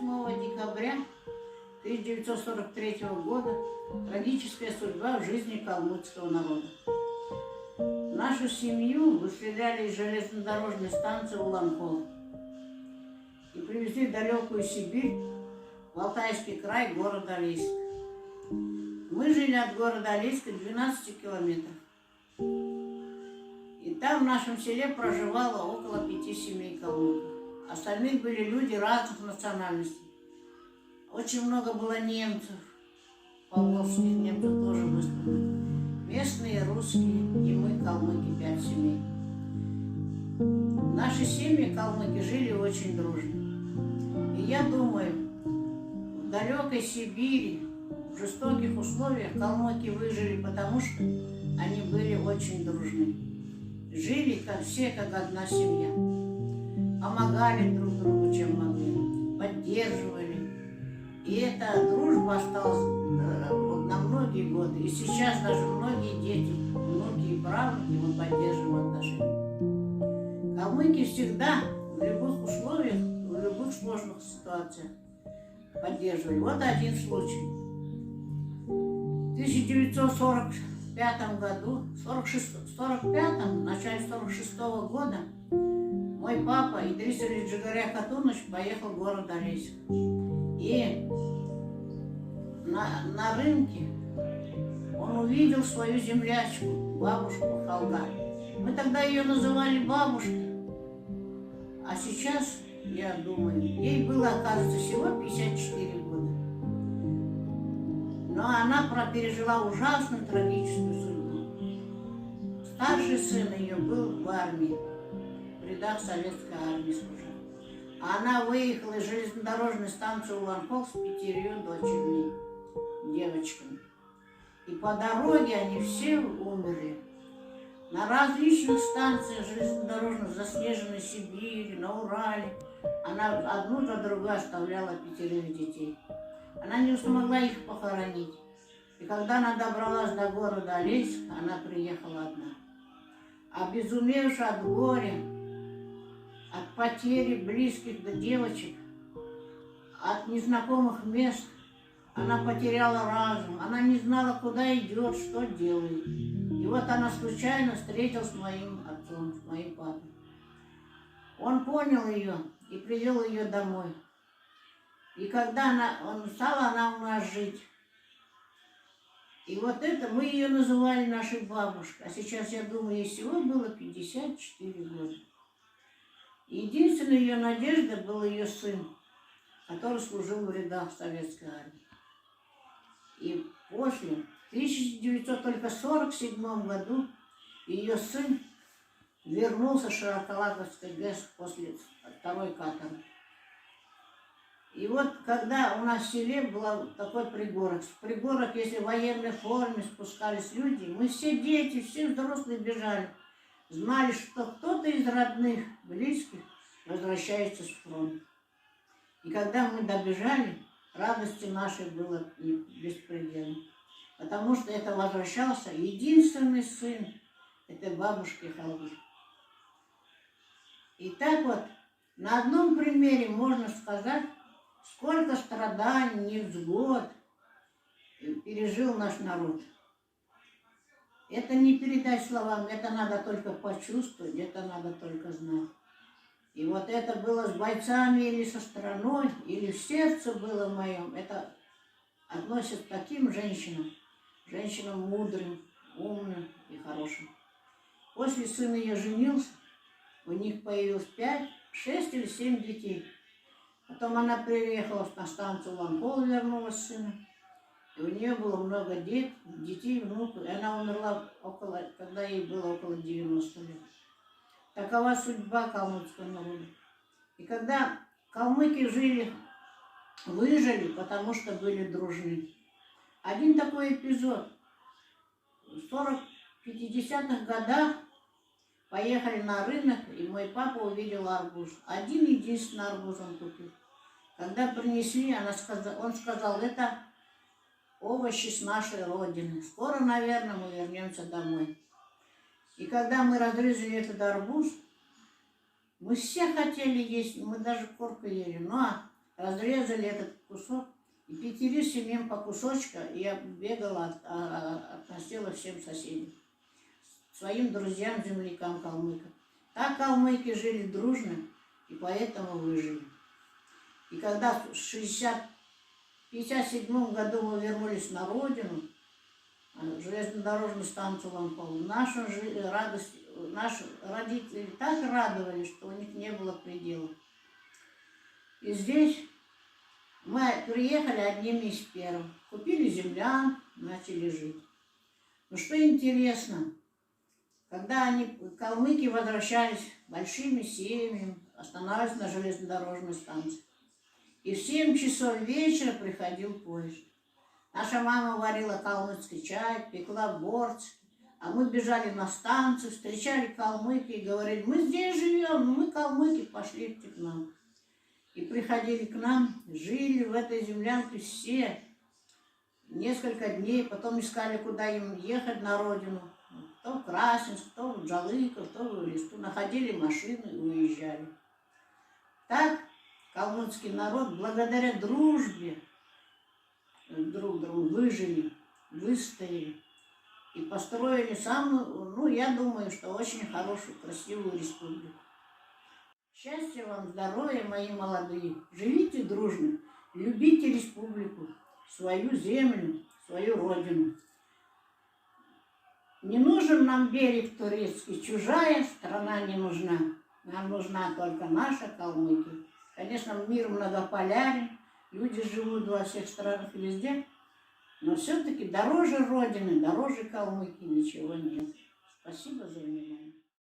8 декабря 1943 года трагическая судьба в жизни калмыцкого народа. Нашу семью выселяли из железнодорожной станции Улан-Удэ и привезли в далекую Сибирь, в Алтайский край, город Алейск. Мы жили от города Алейска 12 километров. И там в нашем селе проживало около 5 семей калмыков. Остальные были люди разных национальностей. Очень много было немцев, поволжских немцев тоже выставили. Местные, русские, и мы, калмыки, 5 семей. Наши семьи, калмыки, жили очень дружно. И я думаю, в далекой Сибири, в жестоких условиях калмыки выжили, потому что они были очень дружны. Жили как все, как одна семья. Помогали друг другу, чем могли, поддерживали. И эта дружба осталась на многие годы. И сейчас даже многие дети, внуки и правнуки, мы поддерживаем отношения. Калмыки всегда в любых условиях, в любых сложных ситуациях поддерживали. Вот один случай. В 1945 году, в начале 46 года, мой папа Идрис Ильич Джигаря Хатунович поехал в город Алейск. И на рынке он увидел свою землячку, бабушку Халга. Мы тогда ее называли бабушкой. А сейчас, я думаю, ей было, оказывается, всего 54 года. Но она пережила ужасную трагическую судьбу. Старший сын ее был в армии, в рядах советской армии служил. А она выехала из железнодорожной станции Улан-Удэ с 5 дочерьми, девочками. И по дороге они все умерли. На различных станциях железнодорожных, в заснеженной Сибири, на Урале. Она одну за другой оставляла 5 детей. Она не смогла их похоронить. И когда она добралась до города Алейск, она приехала одна. Обезумевшая от горя, от потери близких до девочек, от незнакомых мест, она потеряла разум. Она не знала, куда идет, что делает. И вот она случайно встретилась с моим отцом, с моим папой. Он понял ее и привел ее домой. И когда стала она у нас жить. И вот это мы ее называли нашей бабушкой. А сейчас, я думаю, ей всего было 54 года. Единственная ее надежда был ее сын, который служил в рядах советской армии. И после, в 1947 году, ее сын вернулся с Широколаковской ГЭС после второй каторги. И вот когда у нас в селе был такой пригорок, в пригорок, если в военной форме спускались люди, мы все дети, все взрослые бежали. Знали, что кто-то из родных, близких возвращается с фронта. И когда мы добежали, радости нашей было беспредельно. Потому что это возвращался единственный сын этой бабушки Халги. И так вот, на одном примере можно сказать, сколько страданий, невзгод пережил наш народ. Это не передать словами, это надо только почувствовать, это надо только знать. И вот это было с бойцами или со страной, или в сердце было моем. Это относится к таким женщинам, женщинам мудрым, умным и хорошим. После сын ее женился, у них появилось 5, 6 или 7 детей. Потом она приехала на станцию Улан-Удэ, вернулась с сыном. И у нее было много детей, внуков. И она умерла, когда ей было около 90 лет. Такова судьба калмыцкого народа. И когда калмыки выжили, потому что были дружны. Один такой эпизод. В 50-х годах поехали на рынок, и мой папа увидел арбуз. Один единственный арбуз он купил. Когда принесли, он сказал, это овощи с нашей родины. Скоро, наверное, мы вернемся домой. И когда мы разрезали этот арбуз, мы все хотели есть, мы даже корку ели. Но разрезали этот кусок, и 5 семьям по кусочку я бегала, относила всем соседям, своим друзьям, землякам, калмыкам. Так калмыки жили дружно, и поэтому выжили. И когда в 1957 году мы вернулись на родину, железнодорожную станцию Лампол, наши родители так радовались, что у них не было предела. И здесь мы приехали одними из первых, купили землян, начали жить. Но что интересно, когда калмыки возвращались большими семьями, останавливались на железнодорожной станции. И в 7 часов вечера приходил поезд. Наша мама варила калмыцкий чай, пекла борщ, а мы бежали на станцию, встречали калмыки и говорили: мы здесь живем, мы калмыки, пошлите к нам. И приходили к нам, жили в этой землянке все несколько дней, потом искали, куда им ехать на родину. Кто в Красинск, кто в Джалыков, кто в Листу. Находили машины и уезжали. Так калмыцкий народ благодаря дружбе друг другу выжили, выстояли и построили самую, я думаю, что очень хорошую, красивую республику. Счастья вам, здоровья, мои молодые. Живите дружно, любите республику, свою землю, свою родину. Не нужен нам берег турецкий, чужая страна не нужна. Нам нужна только наша Калмыкия. Конечно, мир многополярен, люди живут во всех странах и везде, но все-таки дороже Родины, дороже Калмыкии ничего нет. Спасибо за внимание.